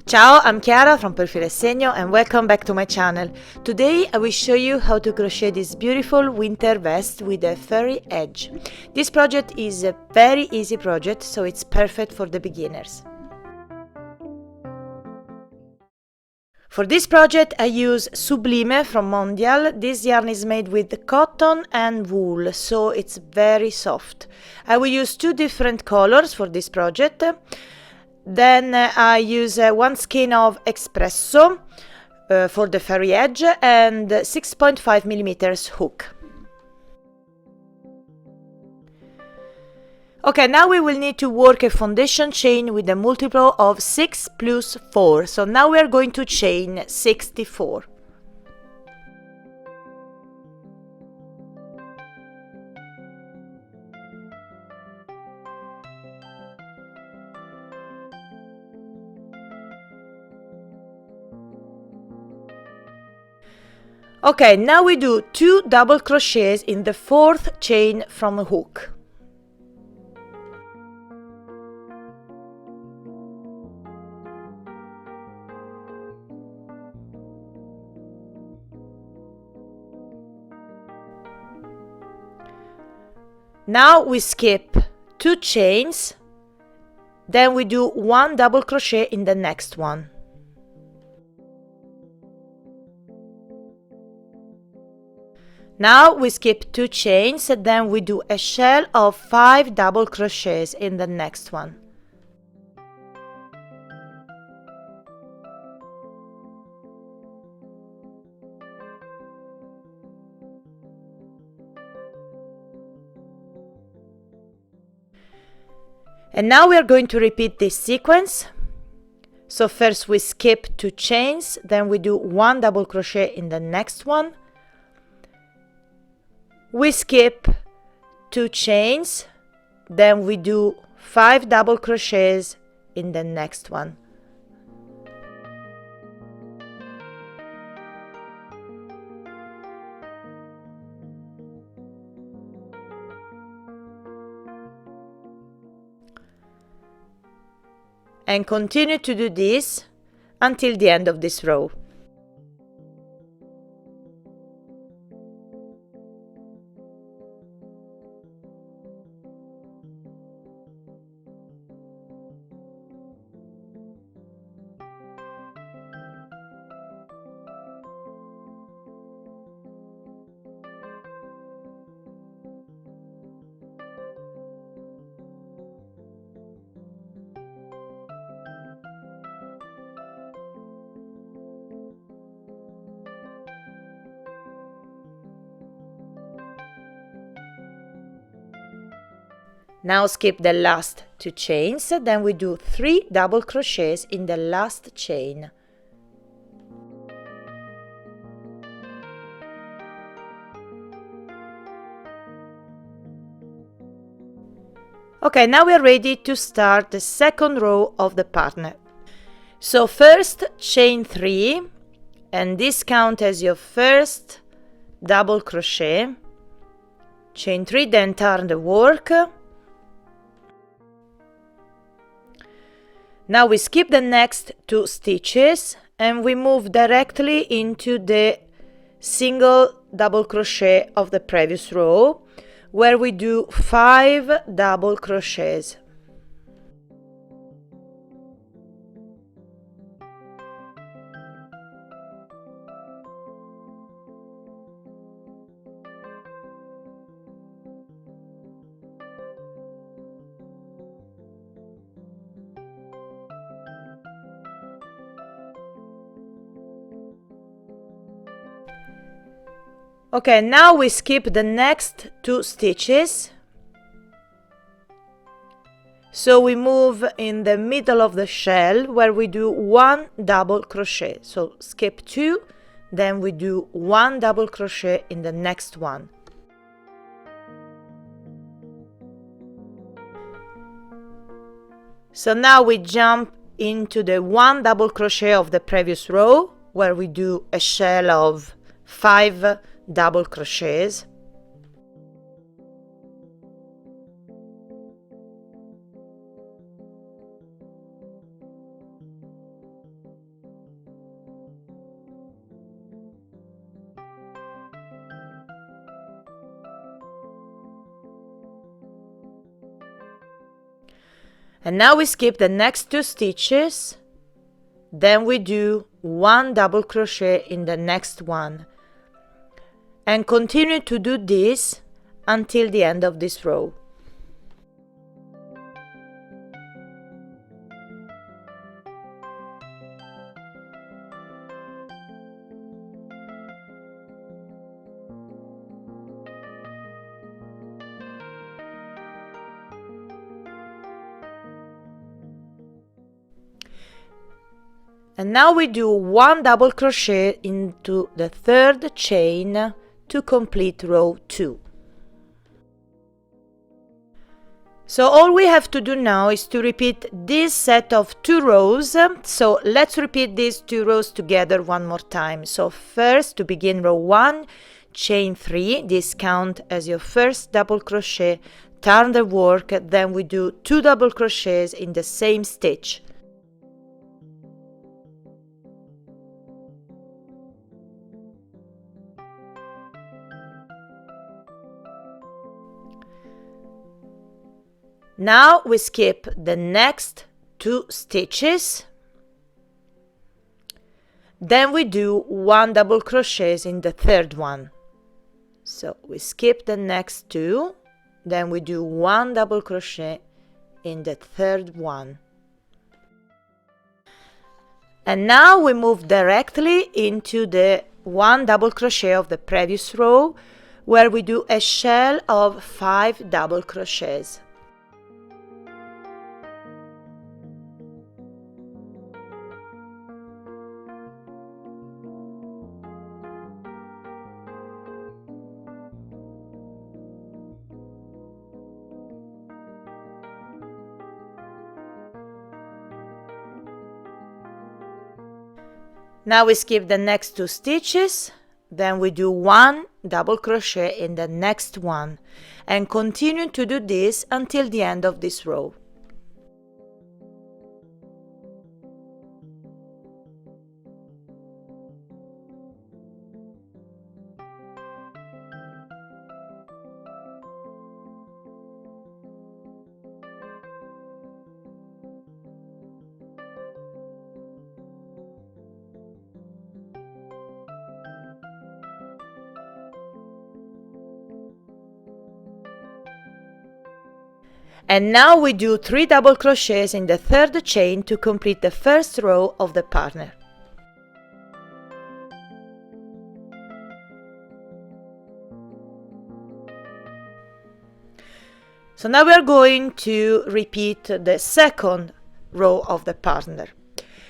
Ciao, I'm Chiara from Filo e Segno and welcome back to my channel. Today I will show you how to crochet this beautiful winter vest with a furry edge. This project is a very easy project, so it's perfect for the beginners. For this project I use Sublime from Mondial. This yarn is made with cotton and wool, so it's very soft. I will use two different colors for this project. Then I use one skein of espresso for the furry edge and 6.5 millimeters hook. Okay, now we will need to work a foundation chain with a multiple of 6 plus 4. So now we are going to chain 64. Okay, now we do 2 double crochets in the 4th chain from a hook. Now we skip 2 chains, then we do 1 double crochet in the next one. Now we skip 2 chains, then we do a shell of 5 double crochets in the next one. And now we are going to repeat this sequence. So first we skip 2 chains, then we do 1 double crochet in the next one. We skip 2 chains, then we do 5 double crochets in the next one. And continue to do this until the end of this row. Now skip the last 2 chains, then we do 3 double crochets in the last chain. Okay, now we are ready to start the second row of the pattern. So first chain 3, and this counts as your first double crochet. Chain 3, then turn the work. Now we skip the next 2 stitches and we move directly into the single double crochet of the previous row, where we do 5 double crochets. Okay, now we skip the next 2 stitches. So we move in the middle of the shell where we do 1 double crochet. So skip 2, then we do 1 double crochet in the next one. So now we jump into the 1 double crochet of the previous row where we do a shell of 5 double crochets. And now we skip the next 2 stitches, then we do 1 double crochet in the next one, and continue to do this until the end of this row. And now we do 1 double crochet into the 3rd chain to complete row 2. So all we have to do now is to repeat this set of 2 rows. So let's repeat these 2 rows together one more time. So first, to begin row 1, chain 3, this count as your first double crochet, turn the work, then we do 2 double crochets in the same stitch. Now we skip the next 2 stitches, then we do 1 double crochets in the 3rd one. So we skip the next 2, then we do 1 double crochet in the 3rd one. And now we move directly into the 1 double crochet of the previous row, where we do a shell of 5 double crochets. Now we skip the next 2 stitches, then we do 1 double crochet in the next one, and continue to do this until the end of this row. And now we do 3 double crochets in the 3rd chain to complete the first row of the partner. So now we are going to repeat the second row of the partner.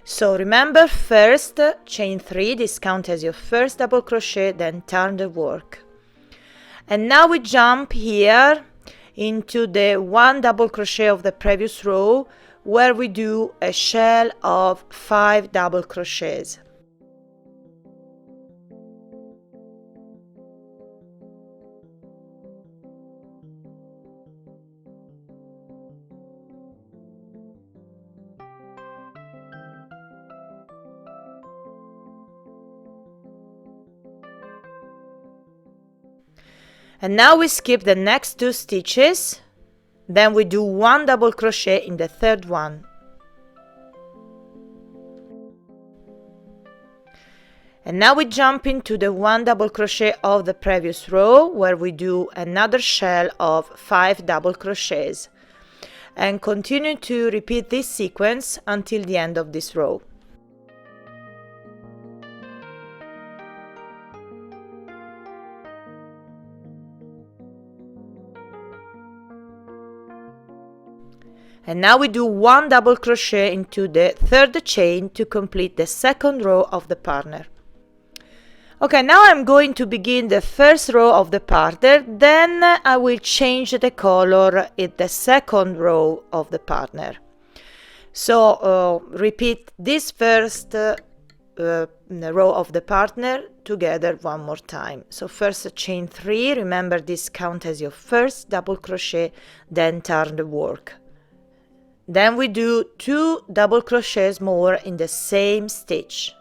So remember, first chain 3, this counts as your first double crochet, then turn the work. And now we jump here into the 1 double crochet of the previous row, where we do a shell of 5 double crochets. And now we skip the next 2 stitches, then we do 1 double crochet in the 3rd one. And now we jump into the 1 double crochet of the previous row, where we do another shell of 5 double crochets, and continue to repeat this sequence until the end of this row. And now we do 1 double crochet into the 3rd chain to complete the second row of the partner. Okay, now I'm going to begin the first row of the partner, then I will change the color in the second row of the partner. So repeat this first row of the partner together one more time. So first chain 3, remember this count as your first double crochet, then turn the work. Then we do 2 double crochets more in the same stitch.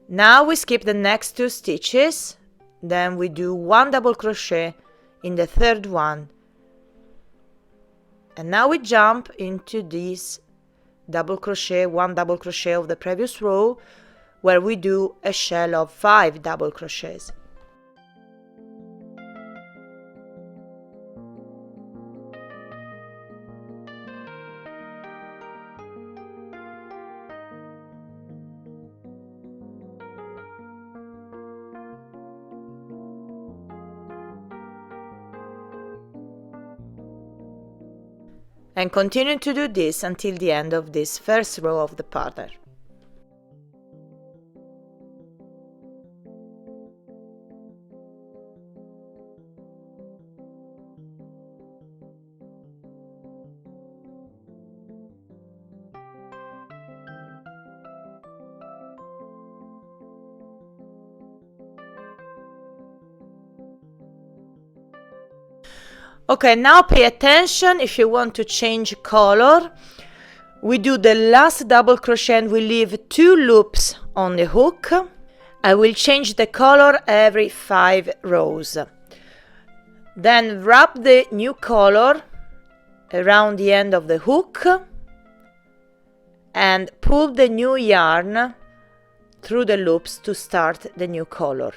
Now we skip the next 2 stitches, then we do 1 double crochet in the third one, and now we jump into this double crochet, 1 double crochet of the previous row, where we do a shell of 5 double crochets. And continue to do this until the end of this first row of the pattern. Okay, now pay attention. If you want to change color, we do the last double crochet and we leave 2 loops on the hook. I will change the color every 5 rows. Then wrap the new color around the end of the hook and pull the new yarn through the loops to start the new color.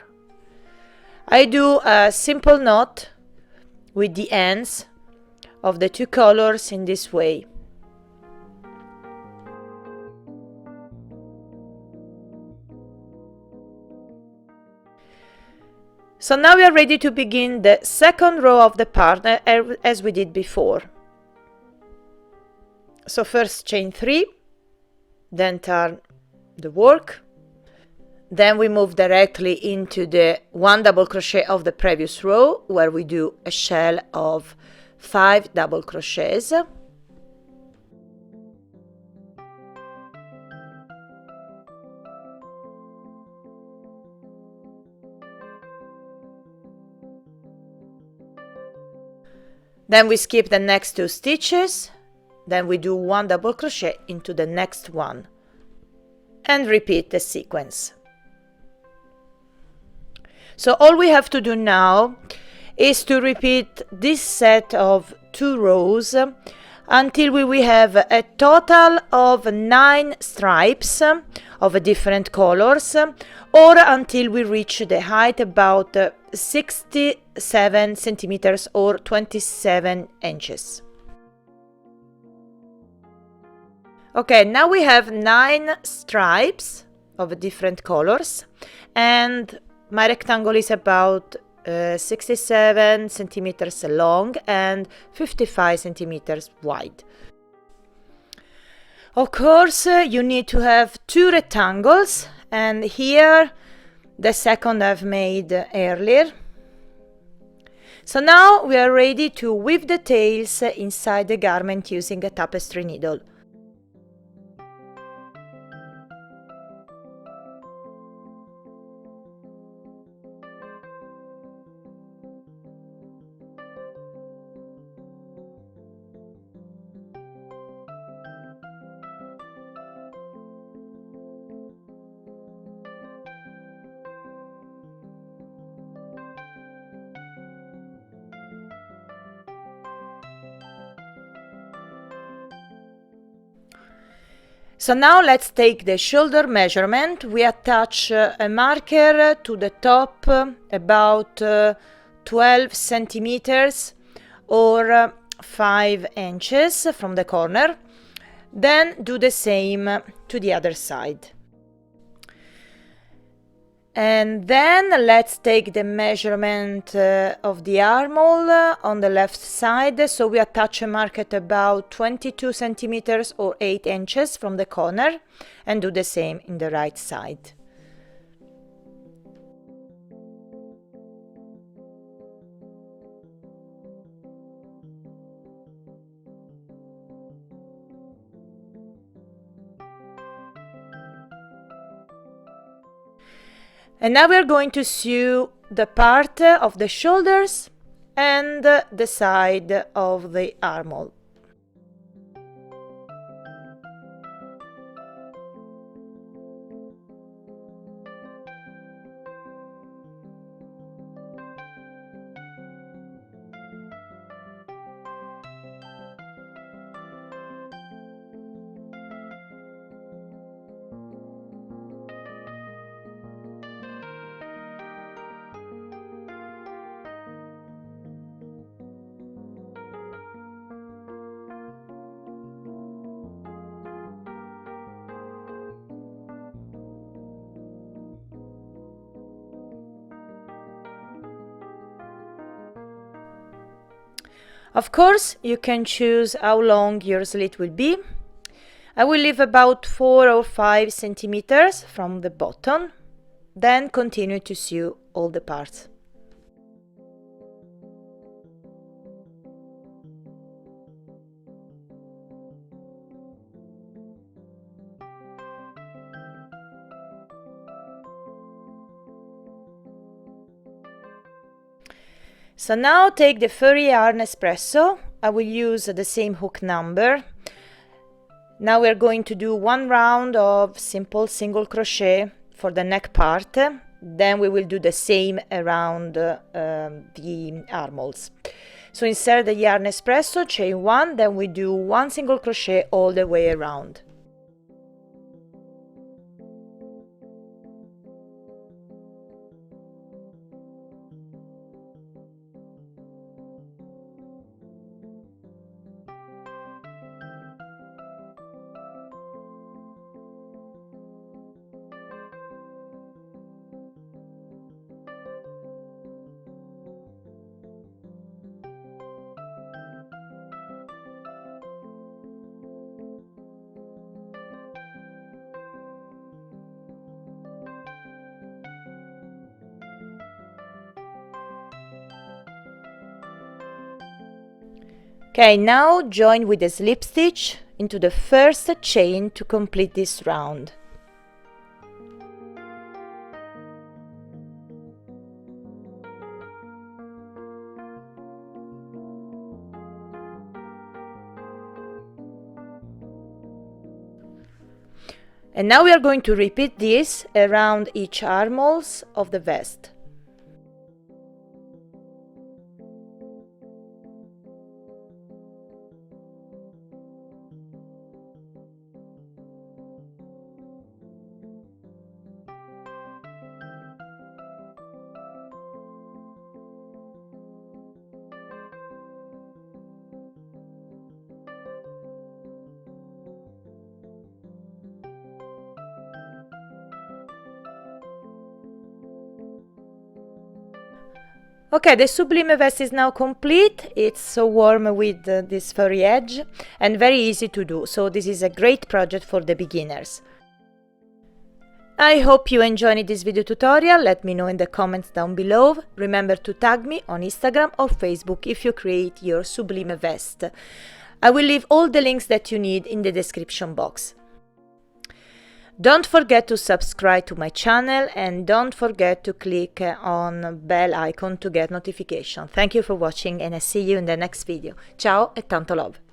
I do a simple knot with the ends of the 2 colors in this way. So now we are ready to begin the second row of the pattern as we did before. So first chain 3, then turn the work, then we move directly into the 1 double crochet of the previous row, where we do a shell of 5 double crochets. Then we skip the next 2 stitches, then we do 1 double crochet into the next one, and repeat the sequence. So all we have to do now is to repeat this set of 2 rows until we have a total of 9 stripes of different colors, or until we reach the height about 67 centimeters or 27 inches. Okay, now we have 9 stripes of different colors, and my rectangle is about 67 centimeters long and 55 centimeters wide. Of course, you need to have 2 rectangles, and here the second I've made earlier. So now we are ready to weave the tails inside the garment using a tapestry needle. So now let's take the shoulder measurement. We attach a marker to the top about 12 centimeters or 5 inches from the corner. Then do the same to the other side. And then let's take the measurement of the armhole on the left side. So we attach a mark at about 22 centimeters or 8 inches from the corner, and do the same in the right side. And now we're going to sew the part of the shoulders and the side of the armhole. Of course, you can choose how long your slit will be. I will leave about 4 or 5 centimeters from the bottom, then continue to sew all the parts. So now take the furry yarn espresso. I will use the same hook number. Now we're going to do 1 round of simple single crochet for the neck part. Then we will do the same around the armholes. So insert the yarn espresso, chain 1, then we do 1 single crochet all the way around. Okay, now join with a slip stitch into the first chain to complete this round. And now we are going to repeat this around each armholes of the vest. Okay, the Sublime vest is now complete. It's so warm with this furry edge and very easy to do, so this is a great project for the beginners. I hope you enjoyed this video tutorial. Let me know in the comments down below. Remember to tag me on Instagram or Facebook if you create your Sublime vest. I will leave all the links that you need in the description box. Don't forget to subscribe to my channel and don't forget to click on bell icon to get notification. Thank you for watching and I see you in the next video. Ciao e tanto love!